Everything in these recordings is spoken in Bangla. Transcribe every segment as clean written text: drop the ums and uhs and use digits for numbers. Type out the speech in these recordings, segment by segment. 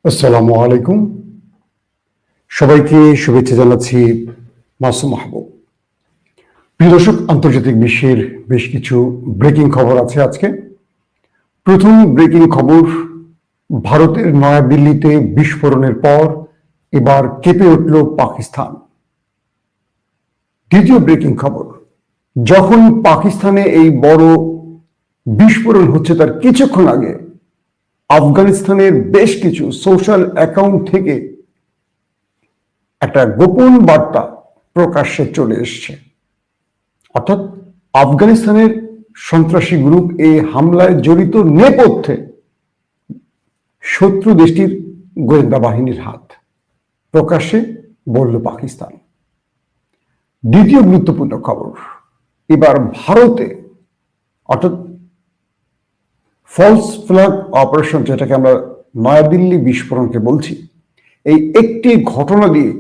আসসালামু আলাইকুম। সবাইকে শুভেচ্ছা জানাচ্ছি মাসুম মাহবুব। প্রিয় দর্শক, আন্তর্জাতিক বিশ্বের বেশ কিছু ব্রেকিং খবর আছে আজকে। প্রথম ব্রেকিং খবর, ভারতের নয়াদিল্লিতে বিস্ফোরণের পর এবার কেঁপে উঠল পাকিস্তান। দ্বিতীয় ব্রেকিং খবর, যখন পাকিস্তানে এই বড় বিস্ফোরণ হচ্ছে তার কিছুক্ষণ আগে আফগানিস্তানের বেশ কিছু সোশ্যাল অ্যাকাউন্ট থেকে একটা গোপন বার্তা প্রকাশ্যে চলে এসছে। অর্থাৎ আফগানিস্তানের সন্ত্রাসী গ্রুপ এই হামলায় জড়িত নেপথ্যে শত্রু দেশটির গোয়েন্দা বাহিনীর হাত, প্রকাশ্যে বলল পাকিস্তান। দ্বিতীয় গুরুত্বপূর্ণ খবর, এবার ভারতে অর্থাৎ ফলস ফ্ল্যাগ অপারেশন, যেটাকে আমরা নয়াদিল্লি বিস্ফোরণকে বলছি, এই একটি ঘটনা দিয়ে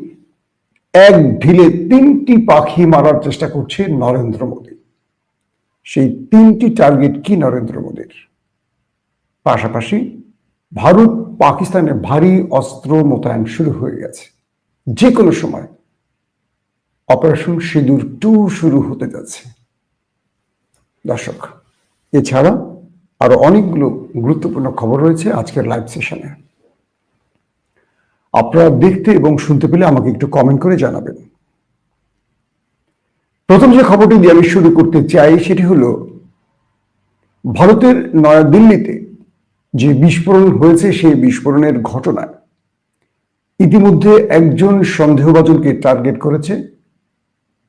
এক ঢিলে 3টি পাখি মারার চেষ্টা করছে নরেন্দ্র মোদী। সেই 3টি টার্গেট কি নরেন্দ্র মোদীর? পাশাপাশি ভারত পাকিস্তানে ভারী অস্ত্র মোতায়েন শুরু হয়ে গেছে। যে কোনো সময় অপারেশন সিঁদুর 2 শুরু হতে যাচ্ছে। দর্শক, এছাড়া আরো অনেকগুলো গুরুত্বপূর্ণ খবর রয়েছে আজকের লাইভ সেশনে। আপনারা দেখতে এবং শুনতে পেলে আমাকে একটু কমেন্ট করে জানাবেন। প্রথম যে খবরটি দিয়ে আমি শুরু করতে চাই সেটি হলো, ভারতের নয়াদিল্লিতে যে বিস্ফোরণ হয়েছে সেই বিস্ফোরণের ঘটনায় ইতিমধ্যে একজন সন্দেহভাজনকে টার্গেট করেছে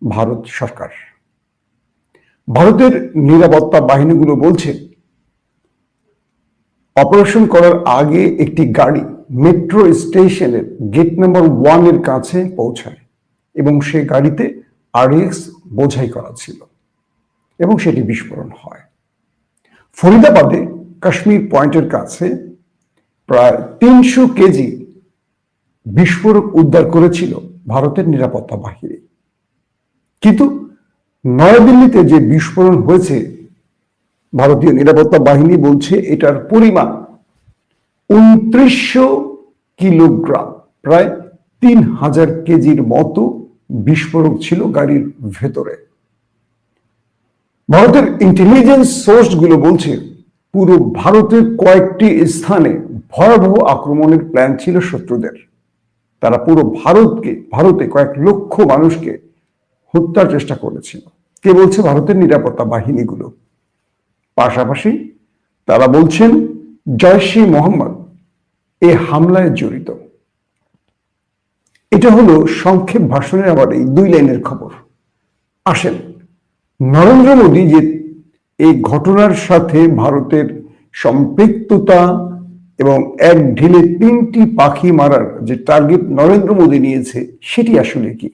ভারত সরকার। ভারতের নিরাপত্তা বাহিনীগুলো বলছে, অপারেশন করার আগে একটি গাড়ি মেট্রো স্টেশনের গেট নাম্বার 1 এর কাছে পৌঁছায় এবং সেই গাড়িতে RX বোঝাই করা ছিল এবং সেটি বিস্ফোরণ হয়। ফরিদাবাদে কাশ্মীর পয়েন্টের কাছে প্রায় 300 কেজি বিস্ফোরক উদ্ধার করেছিল ভারতের নিরাপত্তা বাহিনী। কিন্তু নয়াদিল্লিতে যে বিস্ফোরণ হয়েছে, ভারতীয় নিরাপত্তা বাহিনী বলছে এটার পরিমাণ 2900 কিলোগ্রাম, প্রায় 3000 কেজির মতো বিস্ফোরক ছিল গাড়ির ভেতরে। ভারতের ইন্টেলিজেন্স সোর্সগুলো বলছে পুরো ভারতের কয়েকটি স্থানে ভয়াবহ আক্রমণের প্ল্যান ছিল শত্রুদের। তারা পুরো ভারতে কয়েক লক্ষ মানুষকে হত্যার চেষ্টা করেছিল। কে বলছে? ভারতের নিরাপত্তা বাহিনীগুলো। পাশাপাশি তারা বলছেন জয়শ-ই মোহাম্মদ এই হামলায় জড়িত। এটা হলো সংক্ষেপ ভাষণের আবার এই 2 লাইনের খবর। আসেন, নরেন্দ্র মোদী যে এই ঘটনার সাথে ভারতের সম্পৃক্ততা এবং এক ঢিলে 3টি পাখি মারার যে টার্গেট নরেন্দ্র মোদী নিয়েছে সেটি আসলে কি?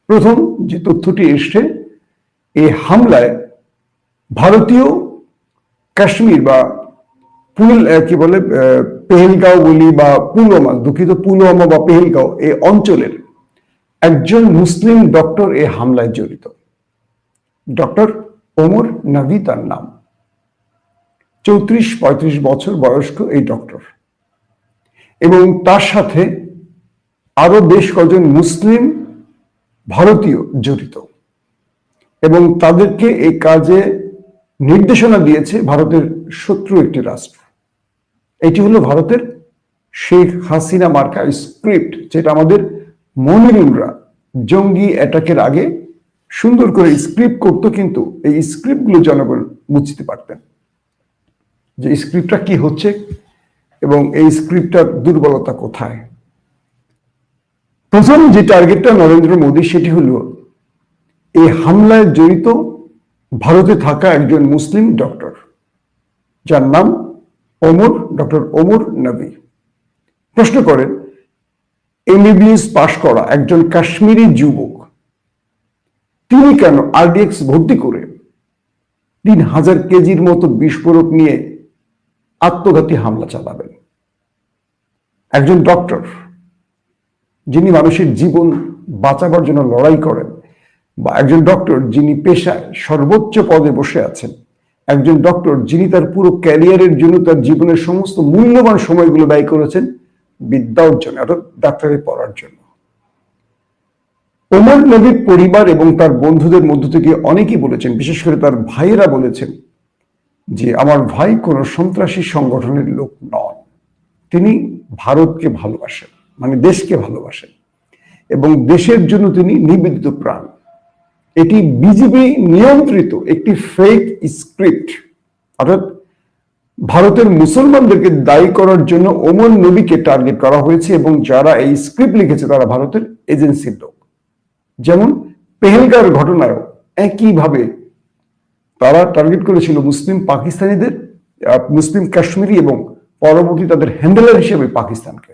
প্রথম যে তথ্যটি এসছে, এই হামলায় ভারতীয় কাশ্মীর বা পেহেলগাঁও বলি বা পুলওয়ামা, দুঃখিত, পুলওয়ামা বা পেহেলগাঁও এই অঞ্চলের একজন মুসলিম ডক্টর এই হামলায় জড়িত। ডক্টর ওমর নবী তার নাম। 34-35 বছর বয়স্ক এই ডক্টর, এবং তার সাথে আরো বেশ কয়েকজন মুসলিম ভারতীয় জড়িত, এবং তাদেরকে এই কাজে নির্দেশনা দিয়েছে ভারতের শত্রু একটি রাষ্ট্র। এটি হলো ভারতের শেখ হাসিনা মার্কা স্ক্রিপ্ট, যেটা আমাদের মনিরুলরা জঙ্গি অ্যাটাকের আগে সুন্দর করে স্ক্রিপ্ট করতো, কিন্তু এই স্ক্রিপ্টগুলো জনগণ বুঝতে পারতেন যে স্ক্রিপ্টটা কি হচ্ছে এবং এই স্ক্রিপ্টটার দুর্বলতা কোথায়। প্রথম যে টার্গেটটা নরেন্দ্র মোদী, সেটি হলো এই হামলায় জড়িত ভারতে থাকা একজন মুসলিম ডক্টর, যার নাম ডক্টর ওমর নবী। প্রশ্ন করেন, MBBS পাশ করা একজন কাশ্মীরি যুবক, তিনি কেন RDX ভর্তি করে 3000 কেজির মতো বিস্ফোরক নিয়ে আত্মঘাতী হামলা চালাবেন? একজন ডক্টর যিনি মানুষের জীবন বাঁচাবার জন্য লড়াই করেন, বা একজন ডক্টর যিনি পেশায় সর্বোচ্চ পদে বসে আছেন, একজন ডক্টর যিনি তার পুরো ক্যারিয়ারের জন্য তার জীবনের সমস্ত মূল্যবান সময়গুলো ব্যয় করেছেন বিদ্যা অর্জনে, অর্থাৎ ডাক্তারি পড়ার জন্য। ওমর নবীর পরিবার এবং তার বন্ধুদের মধ্য থেকে অনেকেই বলেছেন, বিশেষ করে তার ভাইয়েরা বলেছেন যে আমার ভাই কোনো সন্ত্রাসী সংগঠনের লোক নন, তিনি ভারতকে ভালোবাসেন, মানে দেশকে ভালোবাসেন এবং দেশের জন্য তিনি নিবেদিত প্রাণ। এটি বিজেপি নিয়ন্ত্রিত একটি ফেক স্ক্রিপ্ট, অর্থাৎ ভারতের মুসলমানদেরকে দায়ী করার জন্য ওমর নবীকে টার্গেট করা হয়েছে এবং যারা এই স্ক্রিপ্ট লিখেছে তারা ভারতের এজেন্সির লোক। যেমন পেহেলগাঁওর ঘটনায়ও একইভাবে তারা টার্গেট করেছিল মুসলিম পাকিস্তানিদের, মুসলিম কাশ্মীরি এবং পরবর্তী তাদের হ্যান্ডেলার হিসেবে পাকিস্তানকে,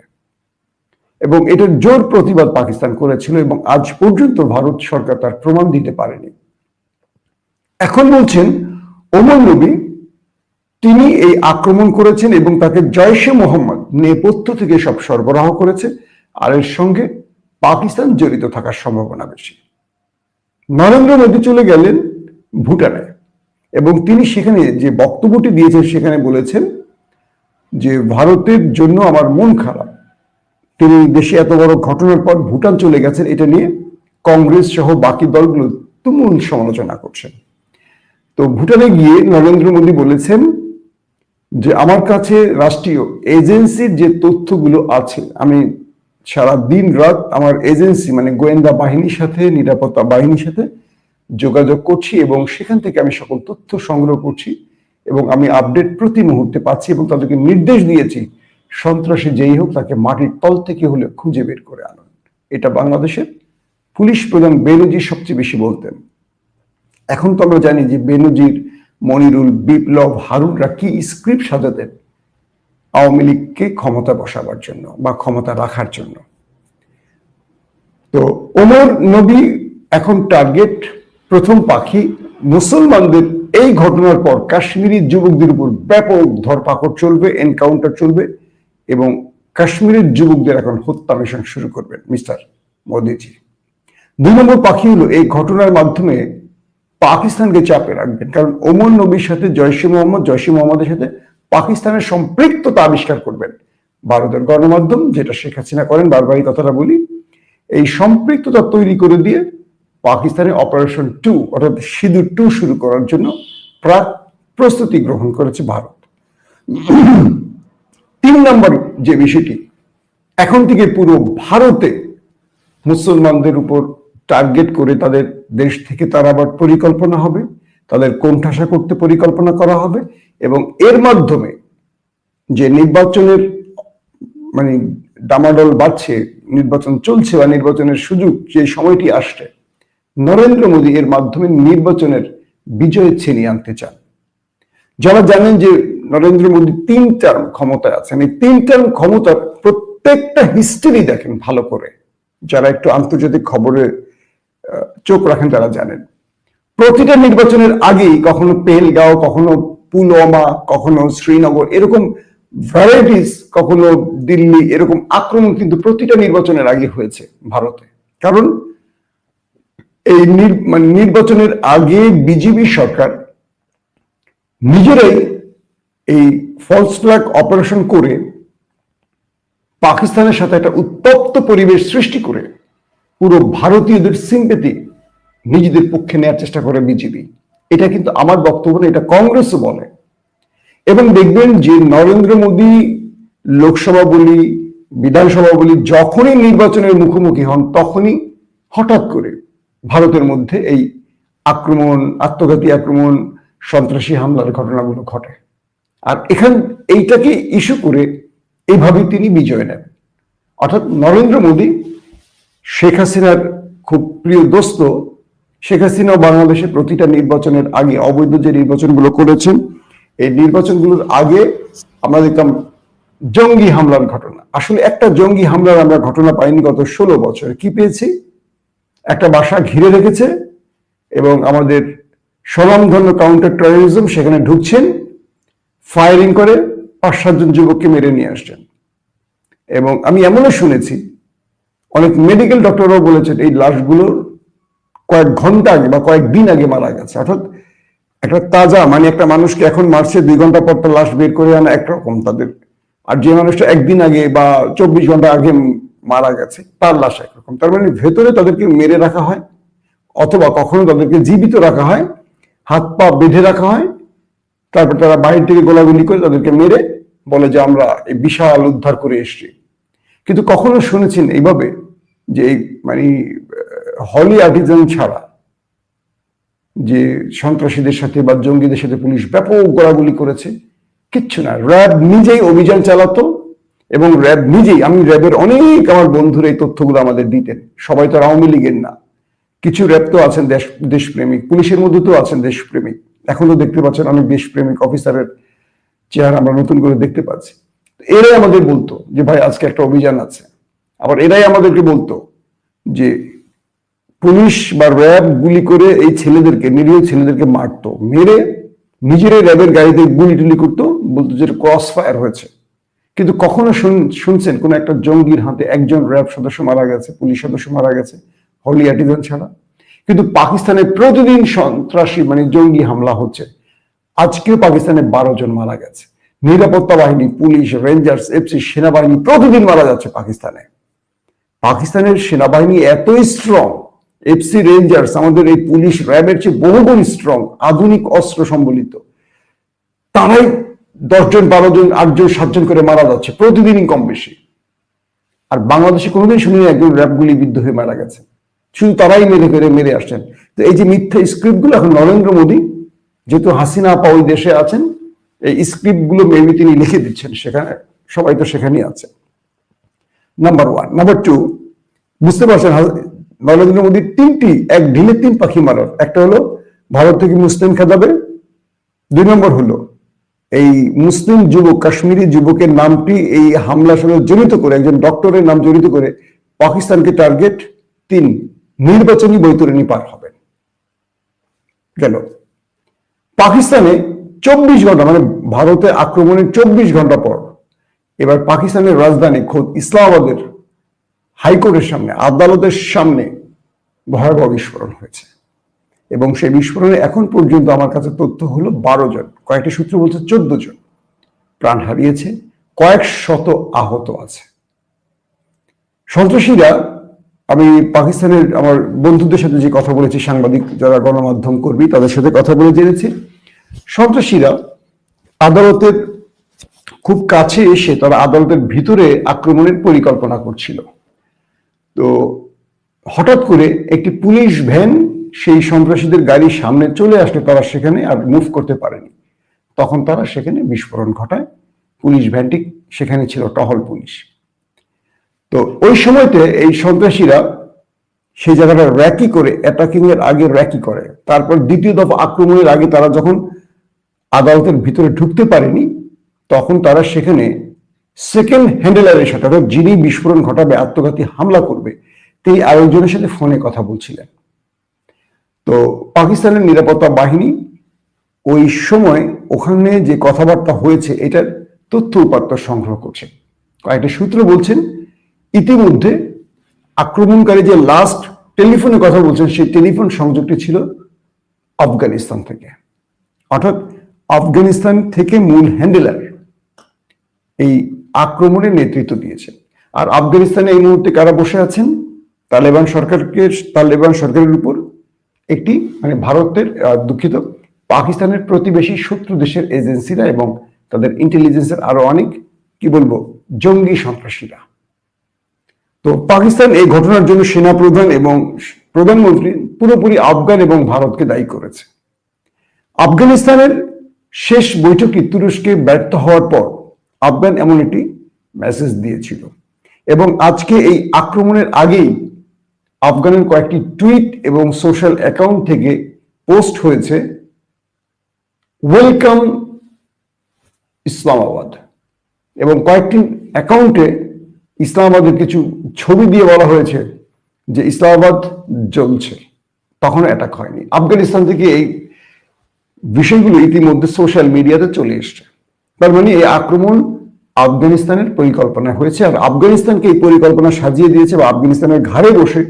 এবং এটার জোর প্রতিবাদ পাকিস্তান করেছিল এবং আজ পর্যন্ত ভারত সরকার তার প্রমাণ দিতে পারেনি। এখন বলছেন ওমর নবী তিনি এই আক্রমণ করেছেন এবং তাকে জয়শে মোহাম্মদ নেপথ্য থেকে সব সরবরাহ করেছে, আর এর সঙ্গে পাকিস্তান জড়িত থাকার সম্ভাবনা বেশি। নরেন্দ্র মোদী চলে গেলেন ভুটানে এবং তিনি সেখানে যে বক্তব্যটি দিয়েছেন সেখানে বলেছেন যে ভারতের জন্য আমার মন খারাপ। তিনি দেশে এত বড় ঘটনার পর ভুটান চলে গেছেন, এটা নিয়ে কংগ্রেস সহ বাকি দলগুলো তুমুল সমালোচনা করছেন। তো ভুটানে গিয়ে নরেন্দ্র মোদী বলেছেন যে আমার কাছে রাষ্ট্রীয় এজেন্সির যে তথ্যগুলো আছে, আমি সারা দিন রাত আমার এজেন্সি মানে গোয়েন্দা বাহিনীর সাথে, নিরাপত্তা বাহিনীর সাথে যোগাযোগ করছি এবং সেখান থেকে আমি সকল তথ্য সংগ্রহ করছি এবং আমি আপডেট প্রতি মুহূর্তে পাচ্ছি এবং তাদেরকে নির্দেশ দিয়েছি সন্ত্রাসী যেই হোক তাকে মাটির তল থেকে হলে খুঁজে বের করে আনুন। এটা বাংলাদেশের পুলিশ প্রধান বেনজির সবচেয়ে বেশি বলতেন। এখন তো আমরা জানি যে বেনজির, মনিরুল, বিপ্লব, হারুনরা কি স্ক্রিপ্ট সাজাতেন আওয়ামী লীগকে ক্ষমতা বসাবার জন্য বা ক্ষমতা রাখার জন্য। তো ওমর নবী এখন টার্গেট, প্রথম পাখি। মুসলমানদের এই ঘটনার পর কাশ্মীরি যুবকদের উপর ব্যাপক ধরপাকড় চলবে, এনকাউন্টার চলবে এবং কাশ্মীরের যুবকদের এখন হত্যা মিশন শুরু করবেন মিস্টার মোদীজি। 2 নম্বর পাখি হলো এই ঘটনার মাধ্যমে পাকিস্তানকে চাপে রাখবেন, কারণ ওমর নবীর সাথে জয়শে মোহাম্মদের সাথে পাকিস্তানের সম্পৃক্ততা আবিষ্কার করবেন ভারতের গণমাধ্যম, যেটা শেখ হাসিনা করেন, বারবারই কথাটা বলি। এই সম্পৃক্ততা তৈরি করে দিয়ে পাকিস্তানের অপারেশন 2 অর্থাৎ সিঁদুর 2 শুরু করার জন্য প্রাক প্রস্তুতি গ্রহণ করেছে ভারত। 3 নম্বর যে বিষয়টি, এখন থেকে পুরো ভারতে মুসলমানদের উপর টার্গেট করে তাদের দেশ থেকে তার আবার পরিকল্পনা হবে, তাদের কোণঠাসা করতে পরিকল্পনা করা হবে এবং এর মাধ্যমে যে নির্বাচনের মানে ডামাডোল বাড়ছে, নির্বাচন চলছে বা নির্বাচনের সুযোগ যে সময়টি আসছে, নরেন্দ্র মোদী এর মাধ্যমে নির্বাচনের বিজয় ছিনিয়ে আনতে চান। যারা জানেন যে নরেন্দ্র মোদী 3 টার্ম ক্ষমতায় আছেন, এই 3 টার্ম ক্ষমতার প্রত্যেকটা হিস্ট্রি দেখেন ভালো করে, যারা একটু আন্তর্জাতিক খবরে চোখ রাখেন তারা জানেন। প্রতিটা নির্বাচনের আগেই কখনো পেহেলগাঁও, কখনো পুলওয়ামা, কখনো শ্রীনগর, এরকম ভ্যারাইটিস, কখনো দিল্লি, এরকম আক্রমণ কিন্তু প্রতিটা নির্বাচনের আগে হয়েছে ভারতে। কারণ এই নির্বাচনের আগে বিজেপি সরকার নিজেরাই এই ফলস ফ্ল্যাগ অপারেশন করে পাকিস্তানের সাথে একটা উত্তপ্ত পরিবেশ সৃষ্টি করে পুরো ভারতীয়দের সিম্পেথি নিজেদের পক্ষে নেওয়ার চেষ্টা করে বিজেপি। এটা কিন্তু আমার বক্তব্য না, এটা কংগ্রেসও বলে। এবং দেখবেন যে নরেন্দ্র মোদী লোকসভা বলি, বিধানসভা বলি, যখনই নির্বাচনের মুখোমুখি হন তখনই হঠাৎ করে ভারতের মধ্যে এই আক্রমণ, আত্মঘাতী আক্রমণ, সন্ত্রাসী হামলার ঘটনাগুলো ঘটে। আর এইটাকে ইস্যু করে এইভাবে তিনি বিজয় নেন। অর্থাৎ নরেন্দ্র মোদী শেখ হাসিনার খুব প্রিয় দোস্ত। শেখ হাসিনা বাংলাদেশে প্রতিটা নির্বাচনের আগে অবৈধ যে নির্বাচনগুলো করেছেন, এই নির্বাচনগুলোর আগে আমরা দেখতাম জঙ্গি হামলার ঘটনা। আসলে একটা জঙ্গি হামলার আমরা ঘটনা পাইনি গত 16 বছর। কি পেয়েছি? একটা বাসা ঘিরে রেখেছে এবং আমাদের স্বনামধন্য কাউন্টার টেরোরিজম সেখানে ঢুকছেন, ফায়ারিং করে 5-7 জন যুবককে মেরে নিয়ে আসছেন। এবং আমি এমনও শুনেছি অনেক মেডিকেল ডক্টররাও বলেছেন এই লাশগুলো কয়েক ঘন্টা আগে বা কয়েকদিন আগে মারা গেছে। অর্থাৎ একটা তাজা, মানে একটা মানুষকে এখন মারছে 2 ঘন্টা পর তার লাশ বের করে আনা একরকম, তাদের আর যে মানুষটা একদিন আগে বা 24 ঘন্টা আগে মারা গেছে তার লাশ একরকম। তার মানে ভেতরে তাদেরকে মেরে রাখা হয়, অথবা কখনো তাদেরকে জীবিত রাখা হয়, হাত পা বেঁধে রাখা হয়, তারপর তারা বাইরে থেকে গোলাগুলি করে তাদেরকে মেরে বলে যে আমরা এই বিশাল উদ্ধার করে এসছি। কিন্তু কখনো শুনেছেন এইভাবে যে এই মানে হলি আর্টিজান ছাড়া যে সন্ত্রাসীদের সাথে বা জঙ্গিদের সাথে পুলিশ ব্যাপক গোলাগুলি করেছে? কিচ্ছু না। র্যাব নিজেই অভিযান চালাতো, এবং র্যাব নিজেই, আমি র্যাবের অনেক আমার বন্ধুরা এই তথ্যগুলো আমাদের দিতেন, সবাই তো আওয়ামী লীগের না, কিছু র্যাব তো আছেন দেশপ্রেমিক, পুলিশের মধ্যে তো আছেন দেশপ্রেমিক, এখন তো দেখতে পাচ্ছেন অনেক দেশপ্রেমিক অফিসারের চেহারা আমরা নতুন করে দেখতে পাচ্ছি। এরাই আমাদের বলতো যে ভাই আজকে একটা অভিযান আছে। আবার এরাই আমাদেরকে বলতো যে পুলিশ বা র্যাব গুলি করে এই ছেলেদেরকে, নিরীহ ছেলেদেরকে মারতো, মেরে নিজেরাই র্যাবের গাড়িতে গুলি টুলি করতো, বলতো যে ক্রস ফায়ার হয়েছে। কিন্তু কখনো শুনছেন কোন একটা জঙ্গির হাতে একজন র্যাব সদস্য মারা গেছে, পুলিশ সদস্য মারা গেছে, হলি আর্টিজান ছাড়া? কিন্তু পাকিস্তানে প্রতিদিন সন্ত্রাসী মানে জঙ্গি হামলা হচ্ছে। আজকেও পাকিস্তানে 12 জন মারা গেছে। নিরাপত্তা বাহিনী, পুলিশ, রেঞ্জার্স, এফসি, সেনাবাহিনী প্রতিদিন মারা যাচ্ছে পাকিস্তানে। পাকিস্তানের সেনাবাহিনী এতই স্ট্রং, এফসি, রেঞ্জার্স, আমাদের এই পুলিশ র্যাবের চেয়ে বহুগুণ স্ট্রং, আধুনিক অস্ত্র সম্বলিত। তারাই 10 জন, 12 জন, 8 জন, 7 জন করে মারা যাচ্ছে প্রতিদিনই কম বেশি। আর বাংলাদেশে কোনোদিন শুনিনি একজন র্যাব গুলি বিদ্ধ হয়ে মারা গেছে, শুধু তারাই মেরে আসছেন। তো এই যে মিথ্যা স্ক্রিপ্ট গুলো এখন নরেন্দ্র মোদী, যেহেতু হাসিনা আপা ওই দেশে আছেন, এই স্ক্রিপ্ট গুলো মেবি তিনি লিখে দিচ্ছেন, সেখানে সবাই তো সেখানেই আছে। নাম্বার 1। নাম্বার 2, বুঝতে পারছেন নরেন্দ্র মোদীর এক ঢিলে 3 পাখি মারার। একটা হলো ভারত থেকে মুসলিম খেদাবে, 2 নম্বর হলো এই মুসলিম যুবক, কাশ্মীরি যুবকের নামটি এই হামলার সঙ্গে জড়িত করে, একজন ডক্টরের নাম জড়িত করে পাকিস্তানকে টার্গেট, 3 নির্বাচনী বৈতরণী পার হবেন। গেল। পাকিস্তানে 24 ঘন্টা মানে ভারতে আক্রমণের 24 ঘন্টা পর এবার পাকিস্তানের রাজধানী খোদ ইসলামাবাদের হাইকোর্টের সামনে, আদালতের সামনে ভয়াবহ বিস্ফোরণ হয়েছে। এবং সেই বিস্ফোরণে এখন পর্যন্ত আমার কাছে তথ্য হলো 12 জন, কয়েকটি সূত্র বলছে 14 জন প্রাণ হারিয়েছে, কয়েক শত আহত আছে। সন্ত্রাসীরা, আমি পাকিস্তানের আমার বন্ধুদের সাথে যে কথা বলেছি, সাংবাদিক যারা গণমাধ্যম কর্মী, তাদের সাথে কথা বলে জেনেছি, সন্ত্রাসীরা আদালতের খুব কাছে এসে তারা আদালতের ভিতরে আক্রমণের পরিকল্পনা করছিল। তো হঠাৎ করে একটি পুলিশ ভ্যান সেই সন্ত্রাসীদের গাড়ির সামনে চলে আসলে তারা সেখানে আর মুভ করতে পারেনি। তখন তারা সেখানে বিস্ফোরণ ঘটায়। পুলিশ ভ্যানটি সেখানে ছিল, টহল পুলিশ। তো ওই সময়তে এই সন্ত্রাসীরা সেই জায়গাটা র্যাকি করে, অ্যাটাকিং এর আগে র্যাকি করে, তারপর দ্বিতীয় দফা আক্রমণের আগে তারা যখন আদালতের ভিতরে ঢুকতে পারেনি, তখন তারা সেখানে সেকেন্ড হ্যান্ডেলারের সাথে, অর্থাৎ যিনি বিস্ফোরণ ঘটাবে, আত্মঘাতী হামলা করবে, তিনি আরেকজনের সাথে ফোনে কথা বলছিলেন। তো পাকিস্তানের নিরাপত্তা বাহিনী ওই সময় ওখানে যে কথাবার্তা হয়েছে এটার তথ্য উপাত্ত সংগ্রহ করছে। কয়েকটা সূত্র বলছেন ইতিমধ্যে আক্রমণকারী যে লাস্ট টেলিফোনে কথা বলছেন, সেই টেলিফোন সংযোগটি ছিল আফগানিস্তান থেকে, অর্থাৎ আফগানিস্তান থেকে মূল হ্যান্ডেলার এই আক্রমণের নেতৃত্ব দিয়েছেন। আর আফগানিস্তানে এই মুহূর্তে কারা বসে আছেন? তালেবান সরকারের উপর একটি মানে ভারতের, দুঃখিত, পাকিস্তানের প্রতিবেশী শত্রু দেশের এজেন্সিরা এবং তাদের ইন্টেলিজেন্সের আরো অনেক, কি বলবো, জঙ্গি সন্ত্রাসীরা। তো পাকিস্তান এই ঘটনার জন্য সেনাপ্রধান এবং প্রধানমন্ত্রী পুরোপুরি আফগান এবং ভারতকে দায়ী করেছে। আফগানিস্তানের শেষ বৈঠকে তুরস্কে ব্যর্থ হওয়ার পর আফগান এমন একটি মেসেজ দিয়েছিল, এবং আজকে এই আক্রমণের আগেই আফগানের কয়েকটি টুইট এবং সোশ্যাল অ্যাকাউন্ট থেকে পোস্ট হয়েছে ওয়েলকাম ইসলামাবাদ, এবং কয়েকটি অ্যাকাউন্টে ইসলামাবাদের কিছু ছবি দিয়ে বলা হয়েছে যে ইসলামাবাদ জ্বলছে। তখন অ্যাটাক হয়নি। আফগানিস্তান থেকে এই বিষয়গুলো ইতিমধ্যে সোশ্যাল মিডিয়াতে চলে এসছে। তার মানে এই আক্রমণ আফগানিস্তানের পরিকল্পনা হয়েছে, আর আফগানিস্তানকে এই পরিকল্পনা সাজিয়ে দিয়েছে বা আফগানিস্তানের ঘাড়ে বসে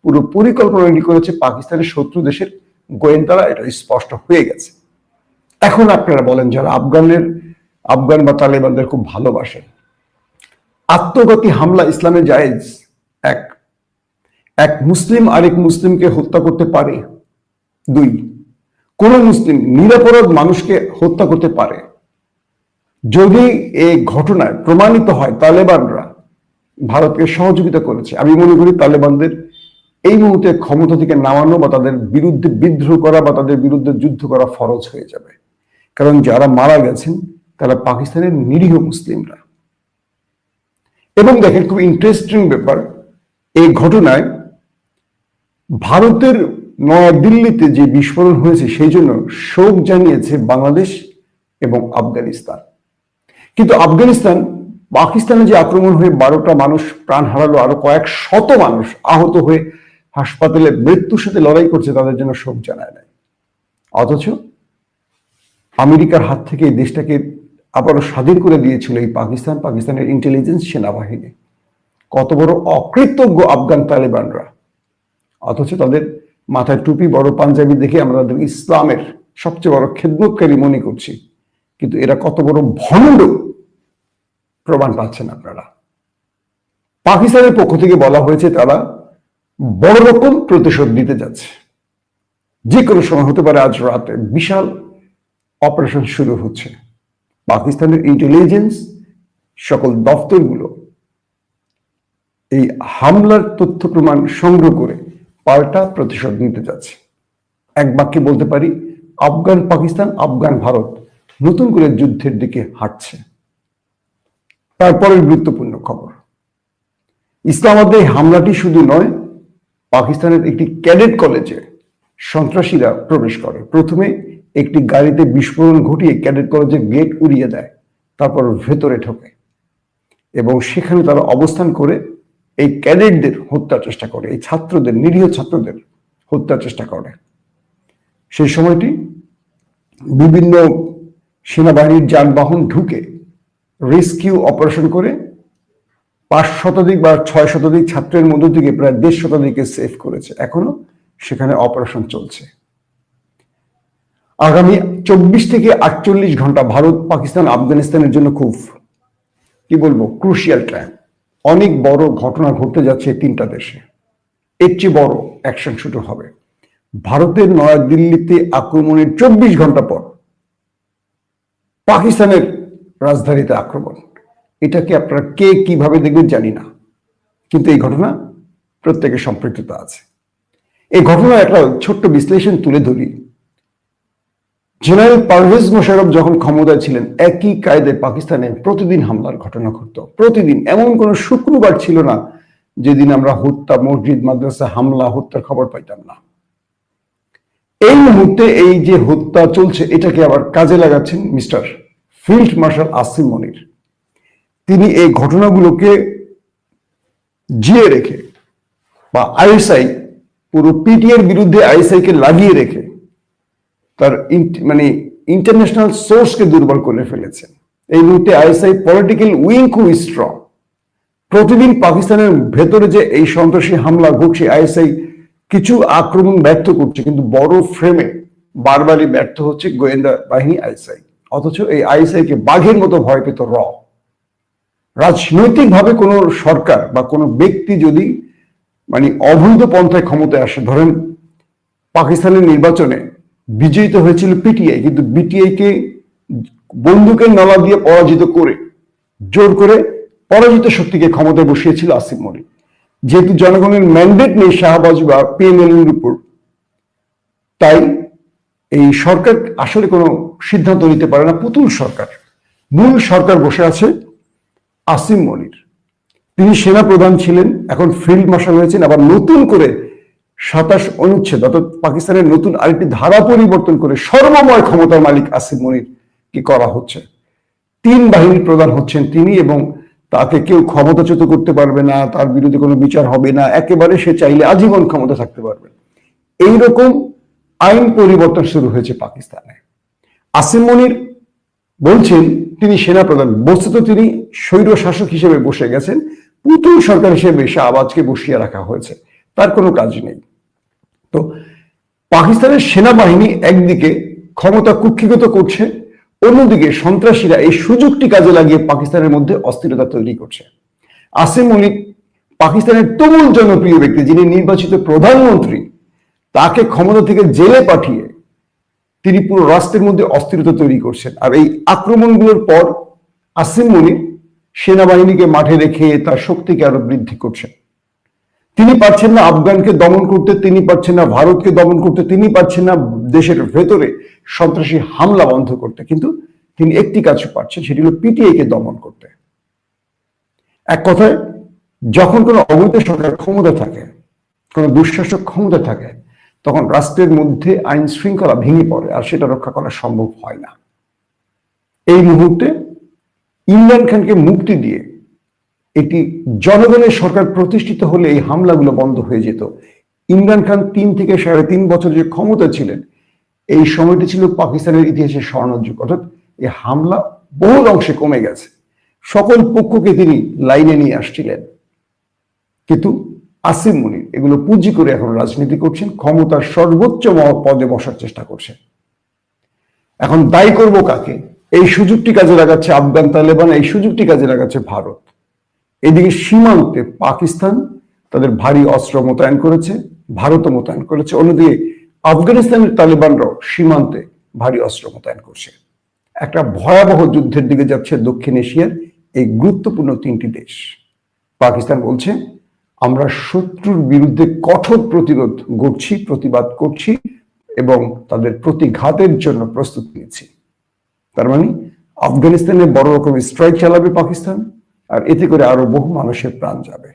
পুরো পরিকল্পনা রেডি করেছে পাকিস্তানের শত্রু দেশের গোয়েন্দারা। এটা স্পষ্ট হয়ে গেছে। এখন আপনারা বলেন, যারা আফগান বা তালেবানদের খুব ভালোবাসেন, আত্মঘাতী হামলা ইসলামে জায়েজ? এক, এক মুসলিম আরেক মুসলিমকে হত্যা করতে পারে? দুই, কোন মুসলিম নিরপরাধ মানুষকে হত্যা করতে পারে? যদি এই ঘটনায় প্রমাণিত হয় তালেবানরা ভারতকে সহযোগিতা করেছে, আমি মনে করি তালেবানদের এই মুহূর্তে ক্ষমতা থেকে নামানো বা তাদের বিরুদ্ধে বিদ্রোহ করা বা তাদের বিরুদ্ধে যুদ্ধ করা ফরজ হয়ে যাবে। কারণ যারা মারা গেছেন তারা পাকিস্তানের নিরীহ মুসলিমরা। এবং দেখেন, খুব ইন্টারেস্টিং ব্যাপার, এই ঘটনায় ভারতের নয়াদিল্লিতে যে বিস্ফোরণ হয়েছে সেই জন্য শোক জানিয়েছে বাংলাদেশ এবং আফগানিস্তান। কিন্তু আফগানিস্তান পাকিস্তানে যে আক্রমণ হয়ে 12টা মানুষ প্রাণ হারালো, আরো কয়েক শত মানুষ আহত হয়ে হাসপাতালে মৃত্যুর সাথে লড়াই করছে, তাদের জন্য শোক জানায় নাই। অথচ আমেরিকার হাত থেকে এই দেশটাকে আবারও স্বাধীন করে দিয়েছিল এই পাকিস্তান, পাকিস্তানের ইন্টেলিজেন্স সেনাবাহিনী। কত বড় অকৃতজ্ঞ আফগান তালেবানরা! অথচ তাদের মাথায় টুপি, বড় পাঞ্জাবি দেখে আমরা তাদের ইসলামের সবচেয়ে বড় খেদমতকারী মনে করছি, কিন্তু এরা কত বড় ভণ্ড প্রমাণ পাচ্ছেন আপনারা। পাকিস্তানের পক্ষ থেকে বলা হয়েছে তারা বড় রকম প্রতিশোধ নিতে যাচ্ছে, যে কোনো সময় হতে পারে, আজ রাতে বিশাল অপারেশন শুরু হচ্ছে। পাকিস্তানের ইন্টেলিজেন্স সকল দফতরগুলো এই হামলার তথ্য প্রমাণ সংগ্রহ করে পাল্টা প্রতিশোধ নিতে যাচ্ছে। এক বাক্যে বলতে পারি, আফগান পাকিস্তান, আফগান ভারত নতুন করে যুদ্ধের দিকে হাঁটছে। তারপরের গুরুত্বপূর্ণ খবর, ইসলামাবাদে এই হামলাটি শুধু নয়, পাকিস্তানের একটি ক্যাডেট কলেজে সন্ত্রাসীরা প্রবেশ করে। প্রথমে একটি গাড়িতে বিস্ফোরণ ঘটিয়ে ক্যাডেট কলেজের গেট উড়িয়ে দেয়, তারপর ভেতরে ঢোকে এবং সেখানে তারা অবস্থান করে এই ক্যাডেটদের হত্যার চেষ্টা করে, এই ছাত্রদের, নিরীহ ছাত্রদের হত্যার চেষ্টা করে। সেই সময়টি বিভিন্ন সেনাবাহিনীর যানবাহন ঢুকে রেস্কিউ অপারেশন করে 5 শতাধিক বা 6 শতাধিক ছাত্রের মধ্য থেকে প্রায় 1.5 শতাধিককে সেভ করেছে। এখনো সেখানে অপারেশন চলছে। আগামী 24 থেকে 48 ঘন্টা ভারত, পাকিস্তান, আফগানিস্তানের জন্য খুব কি বলবো ক্রুশিয়াল টাইম। অনেক বড় ঘটনা ঘটতে যাচ্ছে তিনটা দেশে। এর চেয়ে বড় অ্যাকশন শুরু হবে। ভারতের নয়াদিল্লিতে আক্রমণের 24 ঘন্টা পর পাকিস্তানের রাজধানীতে আক্রমণ। এটাকে আপনারা কে কিভাবে দেখবেন জানি না, কিন্তু এই ঘটনা প্রত্যেকের সম্পৃক্ততা আছে। এই ঘটনার একটা ছোট্ট বিশ্লেষণ তুলে ধরি। জেনারেল পারভেজ মোশাররফ যখন ক্ষমতায় ছিলেন, একই কায়দায় পাকিস্তানে প্রতিদিন হামলার ঘটনা ঘটত। প্রতিদিন, এমন কোন শুক্রবার ছিল না যেদিন আমরা হত্যা, মসজিদ, মাদ্রাসা, হামলা, হত্যার খবর পাইতাম না। এই মুহূর্তে এই যে হত্যা চলছে, এটাকে আবার কাজে লাগাচ্ছেন মিস্টার ফিল্ড মার্শাল আসিম মনির। তিনি এই ঘটনাগুলোকে জিয়ে রেখে বা আইএসআই, পুরো পিটিআর বিরুদ্ধে আইএসআই কে লাগিয়ে রেখে তার ইন্টারন্যাশনাল সোর্সকে দুর্বল করে ফেলেছেন। এই মুহূর্তে আইএসআই পলিটিক্যাল উইং খুব স্ট্রং। প্রতিদিন পাকিস্তানের ভেতরে যে এই সন্ত্রাসী হামলা ঘটছে, আইএসআই কিছু আক্রমণ ব্যর্থ করছে, কিন্তু বড় ফ্রেমে বারবারই ব্যর্থ হচ্ছে গোয়েন্দা বাহিনী আইএসআই। অথচ এই আইএসআই কে বাঘের মতো ভয় পেত র। রাজনৈতিকভাবে কোনো সরকার বা কোনো ব্যক্তি যদি অবৈধ পন্থায় ক্ষমতায় আসে, ধরেন পাকিস্তানের নির্বাচনে বিজয়িত হয়েছিল পিটিআই, কিন্তু বিটিআই কে বন্দুকের নলা দিয়ে পরাজিত করে জোর করে পরাজিত শক্তিকে ক্ষমতায় বসিয়েছিল আসিম মনির। যেহেতু জনগণের ম্যান্ডেট নেই শাহবাজ বা পিএমএল এর উপর, তাই এই সরকার আসলে কোনো সিদ্ধান্ত নিতে পারে না। পুতুল সরকার, মূল সরকার বসে আছে আসিম মনির। তিনি সেনা প্রধান ছিলেন, এখন ফিল্ড মার্শাল হয়েছেন। আবার নতুন করে 27 অনুচ্ছেদ অর্থাৎ পাকিস্তানের নতুন আরেকটি ধারা পরিবর্তন করে সর্বময় ক্ষমতার মালিক আসিম মনির কি করা হচ্ছে। 3 বাহিনীর প্রধান হচ্ছেন তিনি, এবং তাকে কেউ ক্ষমতাচ্যুত করতে পারবে না, তার বিরুদ্ধে কোনো বিচার হবে না, একেবারে সে চাইলে আজীবন ক্ষমতা থাকতে পারবে। এইরকম আইন পরিবর্তন শুরু হয়েছে পাকিস্তানে। আসিম মনির বলছেন তিনি সেনা প্রধান, বস্তুত তিনি স্বৈর শাসক হিসেবে বসে গেছেন। পুতুল সরকার হিসেবে শাহবাজকে বসিয়ে রাখা হয়েছে, তার কোনো কাজ নেই। তো পাকিস্তানের সেনাবাহিনী একদিকে ক্ষমতা কুক্ষিগত করছে, অন্যদিকে সন্ত্রাসীরা এই সুযোগটি কাজে লাগিয়ে পাকিস্তানের মধ্যে অস্থিরতা তৈরি করছে। আসিম মনির পাকিস্তানের তুমুল জনপ্রিয় ব্যক্তি, যিনি নির্বাচিত প্রধানমন্ত্রী, তাকে ক্ষমতা থেকে জেলে পাঠিয়ে তিনি পুরো রাষ্ট্রের মধ্যে অস্থিরতা তৈরি করছেন। আর এই আক্রমণগুলোর পর আসিম মনির সেনাবাহিনীকে মাঠে রেখে তার শক্তিকে আরো বৃদ্ধি করছেন। তিনি পারছেন না আফগানকে দমন করতে, তিনি পারছেন না ভারতকে দমন করতে, তিনি পারছেন না দেশের ভেতরে সন্ত্রাসী হামলা বন্ধ করতে, কিন্তু তিনি একটি কাজ পারছেন, সেটি হলো পিটিআই কে দমন করতে। এক কথায়, যখন কোনো অবৈধ সরকার ক্ষমতা থাকে, কোনো দুঃশাসক ক্ষমতা থাকে, তখন রাষ্ট্রের মধ্যে আইন শৃঙ্খলা ভেঙে পড়ে আর সেটা রক্ষা করা সম্ভব হয় না। এই মুহূর্তে ইমরান খানকে মুক্তি দিয়ে একটি জনগণের সরকার প্রতিষ্ঠিত হলে এই হামলাগুলো বন্ধ হয়ে যেত। ইমরান খান 3 থেকে 3.5 বছর যে ক্ষমতা ছিলেন, এই সময়টি ছিল পাকিস্তানের ইতিহাসে স্বর্ণযুগ। অর্থাৎ এই হামলা বহু অংশে কমে গেছে, সকল পক্ষকে তিনি লাইনে নিয়ে আসছিলেন। কিন্তু আসিম মনির এগুলো পুঁজি করে এখন রাজনীতি করছেন, ক্ষমতার সর্বোচ্চ পদে বসার চেষ্টা করছেন। এখন দায়ী করব কাকে? এই সুযোগটি কাজে লাগাচ্ছে আফগান তালেবান, এই সুযোগটি কাজে লাগাচ্ছে ভারত। এদিকে সীমান্তে পাকিস্তান তাদের ভারী অস্ত্র মোতায়েন করেছে, ভারতও মোতায়েন করেছে। অন্যদিকে আফগানিস্তানের তালেবানরাও সীমান্তে ভারী অস্ত্র মোতায়েন করছে। একটা ভয়াবহ যুদ্ধের দিকে যাচ্ছে দক্ষিণ এশিয়ার এই গুরুত্বপূর্ণ 3টি দেশ। পাকিস্তান বলছে, আমরা শত্রুর বিরুদ্ধে কঠোর প্রতিরোধ গড়ছি, প্রতিবাদ করছি এবং তাদের প্রতিঘাতের জন্য প্রস্তুতি নিচ্ছি। তার মানে আফগানিস্তানে বড় রকমের স্ট্রাইক চালাবে পাকিস্তান, আর এতে করে আরো বহু মানুষের প্রাণ যাবে।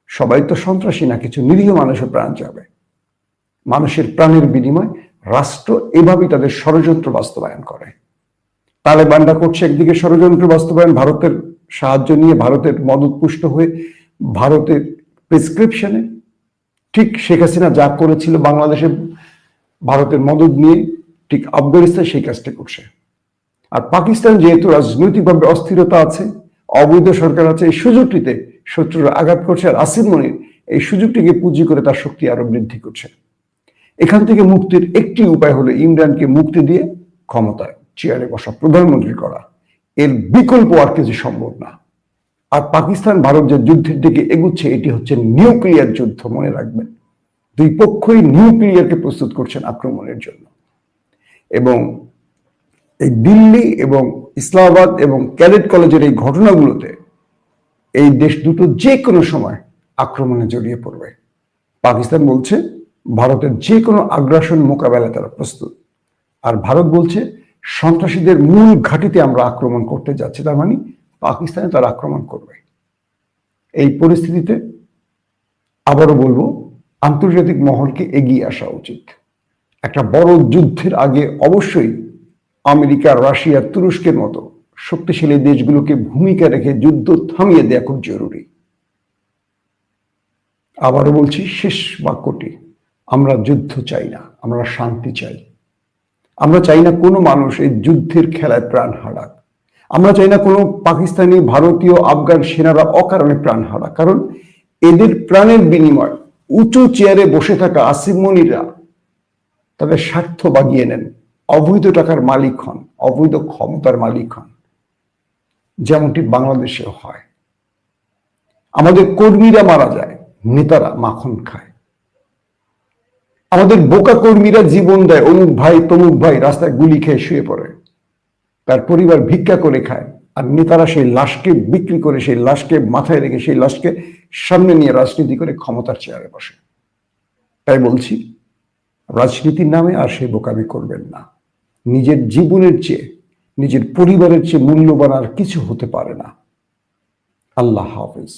সবাই তো সন্ত্রাসী না, কিছু নিরীহ মানুষের প্রাণ যাবে। মানুষের প্রাণের বিনিময় রাষ্ট্র এভাবেই তাদের ষড়যন্ত্র বাস্তবায়ন করে। তালেবানরা করছে একদিকে ষড়যন্ত্র বাস্তবায়ন, ভারতের সাহায্য নিয়ে, ভারতের মদতপুষ্ট হয়ে, ভারতের প্রেসক্রিপশনে। ঠিক শেখ হাসিনা যা করেছিল বাংলাদেশে ভারতের মদত নিয়ে, ঠিক আফগানিস্তান সেই কাজটা করছে। আর পাকিস্তান যেহেতু রাজনৈতিকভাবে অস্থিরতা আছে, অবৈধ সরকার আছে, এই সুযোগটিতে শত্রুরা আঘাত করছে। আর আসিম মনির এই সুযোগটিকে পুঁজি করে তার শক্তি আরো বৃদ্ধি করছে। এখান থেকে মুক্তির একটি উপায় হলো ইমরানকে মুক্তি দিয়ে ক্ষমতায় চেয়ারে বসা, প্রধানমন্ত্রী করা। এর বিকল্প আর কিছু সম্ভব না। আর পাকিস্তান ভারত যে যুদ্ধের দিকে এগুচ্ছে, এটি হচ্ছে নিউক্লিয়ার যুদ্ধ, মনে রাখবেন। দুই পক্ষই নিউক্লিয়ারকে প্রস্তুত করছেন আক্রমণের জন্য। এবং এই দিল্লি এবং ইসলামাবাদ এবং ক্যাডেট কলেজের এই ঘটনাগুলোতে এই দেশ দুটো যে কোনো সময় আক্রমণে জড়িয়ে পড়বে। পাকিস্তান বলছে ভারতের যে কোনো আগ্রাসন মোকাবেলায় তারা প্রস্তুত, আর ভারত বলছে সন্ত্রাসীদের মূল ঘাঁটিতে আমরা আক্রমণ করতে যাচ্ছি। তার মানে পাকিস্তানে তারা আক্রমণ করবে। এই পরিস্থিতিতে আবারও বলবো, আন্তর্জাতিক মহলকে এগিয়ে আসা উচিত। একটা বড় যুদ্ধের আগে অবশ্যই আমেরিকা, রাশিয়া, তুরস্কের মতো শক্তিশালী দেশগুলোকে ভূমিকা রেখে যুদ্ধ থামিয়ে দেওয়া খুব জরুরি। আবারও বলছি, শেষ বাক্যটি, আমরা যুদ্ধ চাই না, আমরা শান্তি চাই। আমরা চাই না কোনো মানুষ এই যুদ্ধের খেলায় প্রাণ হারাক। আমরা চাই না কোনো পাকিস্তানি, ভারতীয়, আফগান সেনারা অকারণে প্রাণ হারাক। কারণ এদের প্রাণের বিনিময় উঁচু চেয়ারে বসে থাকা আসিম মনিররা তাদের স্বার্থ বাগিয়ে নেন, অবৈধ টাকার মালিক হন, অবৈধ ক্ষমতার মালিক হন, যেমনটি বাংলাদেশেও হয়। আমাদের কর্মীরা মারা যায়, নেতারা মাখন খায়। আমাদের বোকা কর্মীরা জীবন দেয়, অমুক ভাই তমুক ভাই রাস্তায় গুলি খেয়ে শুয়ে পড়ে, তার পরিবার ভিক্ষা করে খায়, আর নেতারা সেই লাশকে বিক্রি করে, সেই লাশকে মাথায় রেখে, সেই লাশকে সামনে নিয়ে রাজনীতি করে ক্ষমতার চেয়ারে বসে। তাই বলছি, রাজনীতির নামে আর সেই বোকামি করবেন না। নিজের জীবনের চেয়ে, নিজের পরিবারের চেয়ে মূল্যবান আর কিছু হতে পারে না। আল্লাহ হাফেজ।